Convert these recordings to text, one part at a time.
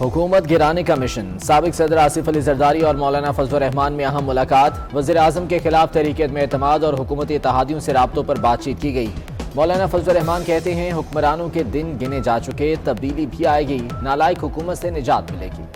हुकूमत गिराने का मिशन। साबिक सदर आसिफ अली जरदारी और मौलाना फजलुर रहमान में अहम मुलाकात। वज़ीर आज़म के खिलाफ तहरीक में एतमाद और हुकूमती इत्तेहादियों से राब्तों पर बातचीत की गई। मौलाना फजलुर रहमान कहते हैं हुक्मरानों के दिन गिने जा चुके, तब्दीली भी आएगी, नालायक हुकूमत से निजात मिलेगी।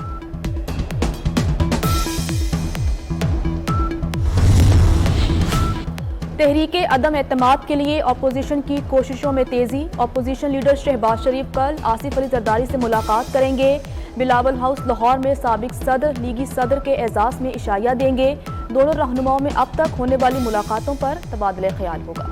तहरीक अदम एतमाद के लिए अपोजिशन की कोशिशों में तेजी। अपोजिशन लीडर शहबाज शरीफ कल आसिफ अली जरदारी से मुलाकात करेंगे। बिलावल हाउस लाहौर में साबिक सदर लीगी सदर के एजाज में इशाया देंगे। दोनों रहनुमाओं में अब तक होने वाली मुलाकातों पर तबादला ख्याल होगा।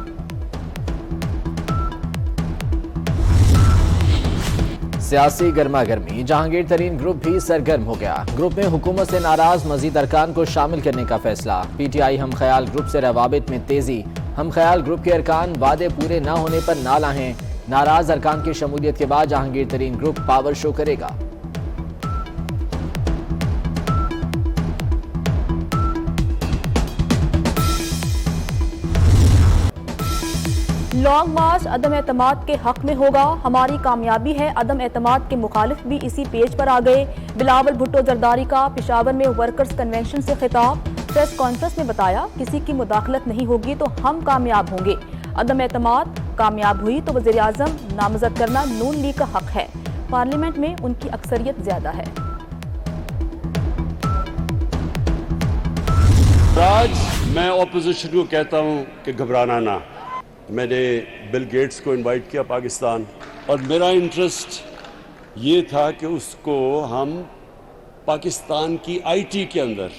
सियासी गर्मा गर्मी। जहांगीर तरीन ग्रुप भी सरगर्म हो गया। ग्रुप में हुकूमत से नाराज मजीद अरकान को शामिल करने का फैसला। पीटीआई हम ख्याल ग्रुप से रवाबित में तेजी। हम ख्याल ग्रुप के अरकान वादे पूरे न होने पर नाला हैं। नाराज अरकान की शमूलियत के बाद जहांगीर तरीन ग्रुप पावर शो करेगा। लॉन्ग मार्च अदम एतमाद के हक में होगा। हमारी कामयाबी है। अदम एतमाद के मुखालिफ भी इसी पेज पर आ गए। बिलावल भुट्टो जरदारी का पेशावर में वर्कर्स कन्वेंशन से खिताब। प्रेस कॉन्फ्रेंस में बताया किसी की मुदाखलत नहीं होगी तो हम कामयाब होंगे। अदम एतमाद कामयाब हुई तो वज़ीर आज़म नामजद करना नून लीग का हक है। पार्लियामेंट में उनकी अक्सरियत ज्यादा है। आज मैं ऑपोजिशन को कहता हूं कि घबराना ना। मैंने बिल गेट्स को इनवाइट किया पाकिस्तान, और मेरा इंटरेस्ट ये था कि उसको हम पाकिस्तान की आईटी के अंदर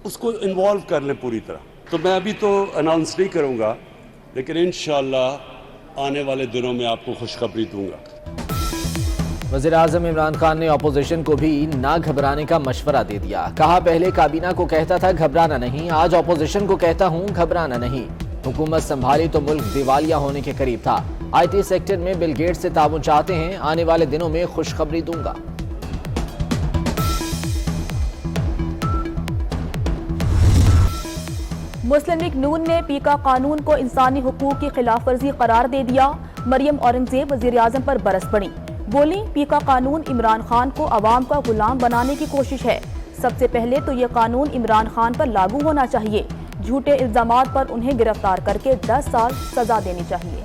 उसको इन्वॉल्व कर लें पूरी तरह। तो मैं अभी तो अनाउंस नहीं करूंगा, लेकिन इंशाअल्लाह आने वाले दिनों में आपको खुशखबरी दूंगा। वज़ीर आज़म इमरान खान ने अपोजिशन को भी ना घबराने का मशवरा दे दिया। कहा पहले काबीना को कहता था घबराना नहीं, आज अपोजिशन को कहता हूं घबराना नहीं। हुकूमत संभाली तो मुल्क दिवालिया होने के करीब था। आईटी सेक्टर में बिल गेट्स से ताउन चाहते हैं, आने वाले दिनों में खुशखबरी दूंगा। मुस्लिम लीग नून ने पीका कानून को इंसानी हुकूक की खिलाफ वर्जी करार दे दिया। मरियम औरंगजेब वज़ीर आज़म पर बरस पड़ी। बोली पीका कानून इमरान खान को अवाम का गुलाम बनाने की कोशिश है। सबसे पहले तो ये कानून इमरान खान पर लागू होना चाहिए। झूठे इल्जामात पर उन्हें गिरफ्तार करके 10 साल सजा देनी चाहिए।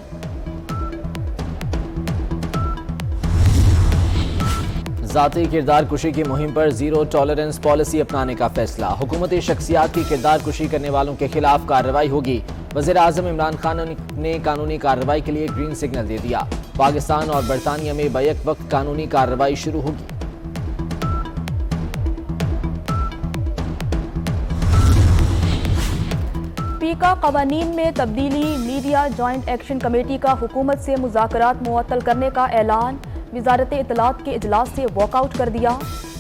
जाती किरदार कुशी की मुहिम पर जीरो टॉलरेंस पॉलिसी अपनाने का फैसला। हुकूमती शख्सियात की किरदार कुशी करने वालों के खिलाफ कार्रवाई होगी। वज़ीर आज़म इमरान खान ने कानूनी कार्रवाई के लिए ग्रीन सिग्नल दे दिया। पाकिस्तान और बरतानिया में बैक वक्त कानूनी कार्रवाई शुरू होगी। पीका कवानीन में तब्दीली। मीडिया जॉइंट एक्शन कमेटी का हुकूमत से मुज़ाकरात मुअत्तल करने का ऐलान। वज़ारत इत्तलात के इजलास से वॉकआउट कर दिया।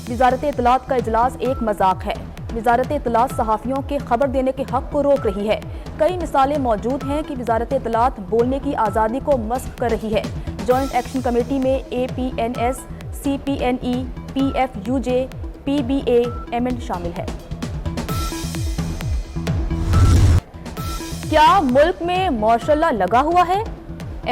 वज़ारत इत्तलात का इजलास एक मजाक है। वज़ारत इत्तलात सहाफ़ियों के खबर देने के हक को रोक रही है। कई मिसालें मौजूद हैं कि वज़ारत इत्तलात बोलने की आज़ादी को मस्ख कर रही है। जॉइंट एक्शन कमेटी में APNS, CPNE, PFUJ, PBA, MN शामिल है। क्या मुल्क में मार्शल लगा हुआ है?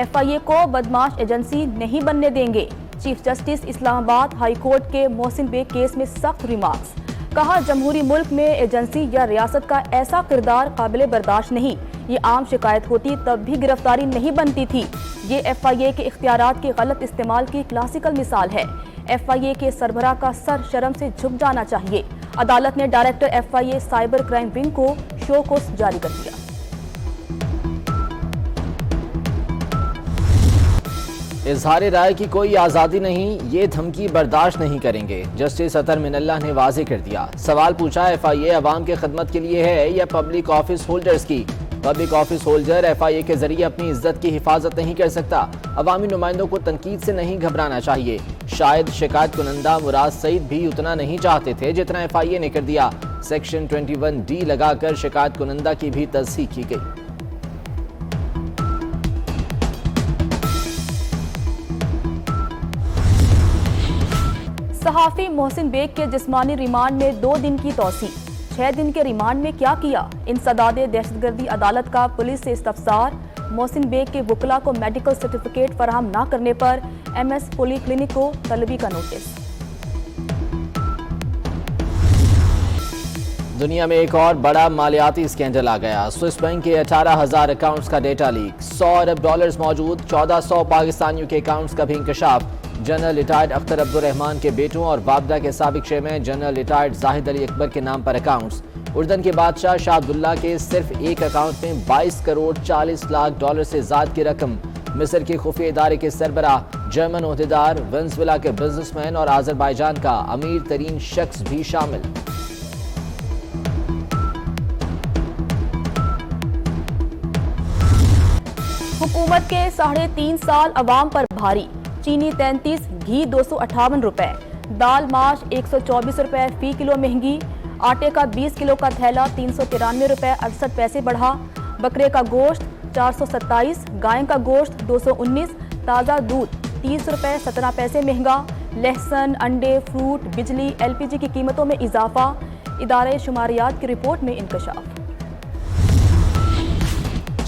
FIA को बदमाश एजेंसी नहीं बनने देंगे। Chief justice Islamabad high court के मोहसिन बेग केस में सख्त रिमार्क्स। कहा जमहूरी मुल्क में एजेंसी या रियासत का ऐसा किरदार काबिल बर्दाश्त नहीं। ये आम शिकायत होती तब भी गिरफ्तारी नहीं बनती थी। ये FIA के इख्तियारात के गलत इस्तेमाल की क्लासिकल मिसाल है। FIA के सरबराह का सर शर्म से झुक जाना चाहिए। अदालत ने director FIA cyber crime wing को शो कोस जारी कर दिया। इजहार राय की कोई आज़ादी नहीं, ये धमकी बर्दाश्त नहीं करेंगे। जस्टिस अतर मिनल्लाह ने वाज़ेह कर दिया। सवाल पूछा FIA अवाम की खिदमत के लिए है या पब्लिक ऑफिस होल्डर्स की? पब्लिक ऑफिस होल्डर FIA के जरिए अपनी इज्जत की हिफाजत नहीं कर सकता। अवामी नुमाइंदों को तनकीद से नहीं घबराना चाहिए। शायद शिकायत कुनंदा मुराद सईद भी उतना नहीं चाहते थे जितना FIA ने कर दिया। सेक्शन 21D लगाकर शिकायत कुनंदा की भी तस्दीक की गई। सहाफ़ी मोहसिन बेग के जिस्मानी रिमांड में 2 दिन की तौसी। 6 दिन के रिमांड में क्या किया? इंसदादे दहशतगर्दी अदालत का पुलिस से इस्तफसार। मोहसिन बेग के वकला को मेडिकल सर्टिफिकेट फराहम न करने पर MS पॉलीक्लिनिक को तलबी का नोटिस। दुनिया में एक और बड़ा मालियाती स्कैंडल आ गया। स्विस बैंक के 18,000 अकाउंट्स का डेटा लीक, 100 अरब डॉलर्स मौजूद 1400 पाकिस्तानियों के अकाउंट्स का भी इंकशाफ। जनरल रिटायर्ड अख्तर अब्दुर्रहमान के बेटों और वाबदा के साबिक chairman general retired Zahid Ali Akbar के नाम पर अकाउंट्स। उर्दन के बादशाह शाह अब्दुल्ला के सिर्फ एक अकाउंट में 22 करोड़ 40 लाख डॉलर से ज्यादा की रकम। मिस्र के खुफिया इदारे के सरबराह, जर्मन ओहदेदार, वेनेजुएला के बिजनेसमैन और आजरबाईजान का अमीर तरीन शख्स भी शामिल। हुकूमत के 3.5 साल अवाम पर भारी। चीनी 33, घी 258 रुपए, दाल माश 124 रुपए फी किलो महंगी। आटे का 20 किलो का थैला 393 रुपए 68 पैसे बढ़ा। बकरे का गोश्त 427, गाय का गोश्त 219, ताज़ा दूध 30 रुपए 17 पैसे महंगा। लहसुन, अंडे, फ्रूट, बिजली, LPG की कीमतों में इजाफा। इदारे शुमारियात की रिपोर्ट में इंकशाफ।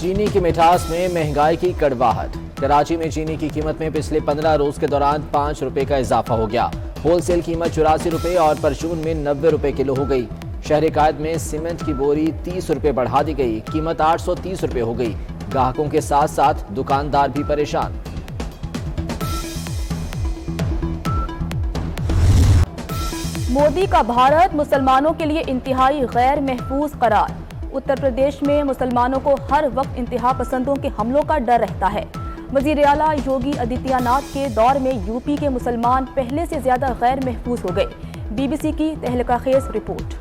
चीनी की मिठास में महंगाई की कड़वाहट। कराची में चीनी की कीमत में पिछले 15 रोज के दौरान 5 रुपए का इजाफा हो गया। होलसेल कीमत 84 रुपए और परचून में 90 रुपए किलो हो गई। शहर कायद में सीमेंट की बोरी 30 रुपए बढ़ा दी गई, कीमत 830 रुपए हो गई। ग्राहकों के साथ साथ दुकानदार भी परेशान। मोदी का भारत मुसलमानों के लिए इंतहाई गैर महफूज करार। उत्तर प्रदेश में मुसलमानों को हर वक्त इंतहा पसंदों के हमलों का डर रहता है। वजीर आला योगी आदित्यनाथ के दौर में यूपी के मुसलमान पहले से ज्यादा गैर महफूज हो गए। BBC की तहलकाखेज रिपोर्ट।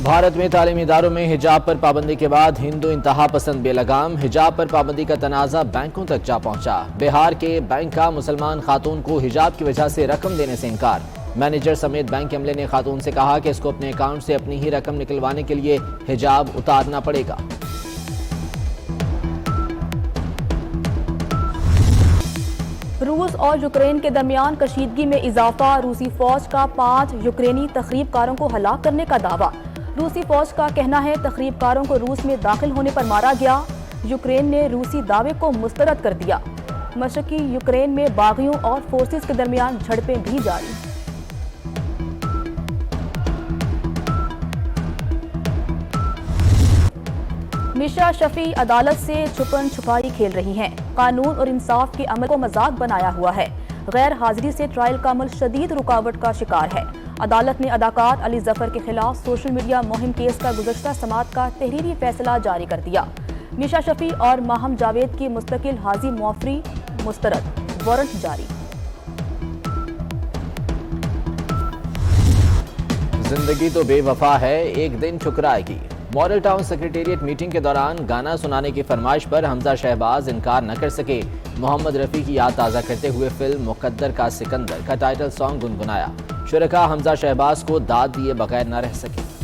भारत में तालीमी इदारों में हिजाब पर पाबंदी के बाद हिंदू इंतहा पसंद बेलगाम। हिजाब पर पाबंदी का तनाज़ा बैंकों तक जा पहुंचा। बिहार के बैंक का मुसलमान खातून को हिजाब की वजह से रकम देने से इनकार। मैनेजर समेत बैंक के अमले ने खातून से कहा कि इसको अपने अकाउंट से अपनी ही रकम निकलवाने के लिए हिजाब उतारना पड़ेगा। रूस और यूक्रेन के दरमियान कशीदगी में इजाफा। रूसी फौज का 5 यूक्रेनी तखरीबकारों को हलाक करने का दावा। रूसी फौज का कहना है तखरीबकारों को रूस में दाखिल होने पर मारा गया। यूक्रेन ने रूसी दावे को मुस्तरद कर दिया। मशरकी यूक्रेन में बागियों और फोर्सेस के दरमियान झड़पें भी जारी। मिशा शफी अदालत से छुपन छुपाई खेल रही हैं। कानून और इंसाफ के अमल को मजाक बनाया हुआ है। गैर हाजिरी से ट्रायल का अमल शदीद रुकावट का शिकार है। अदालत ने अदाकार अली जफर के खिलाफ सोशल मीडिया मुहिम केस का गुज़श्ता समात का तहरीरी फैसला जारी कर दिया। मिशा शफी और माहम जावेद की मुस्तकिल हाजी मुआफरी मुस्तरद, वारंट जारी। जिंदगी तो बेवफा है, एक दिन ठुकराएगी। मॉडल टाउन सेक्रेटेरिएट मीटिंग के दौरान गाना सुनाने की फरमाइश पर हमजा शहबाज इनकार न कर सके। मोहम्मद रफ़ी की याद ताज़ा करते हुए फिल्म मुकद्दर का सिकंदर का टाइटल सॉन्ग गुनगुनाया। शुरका हमजा शहबाज को दाद दिए बगैर न रह सके।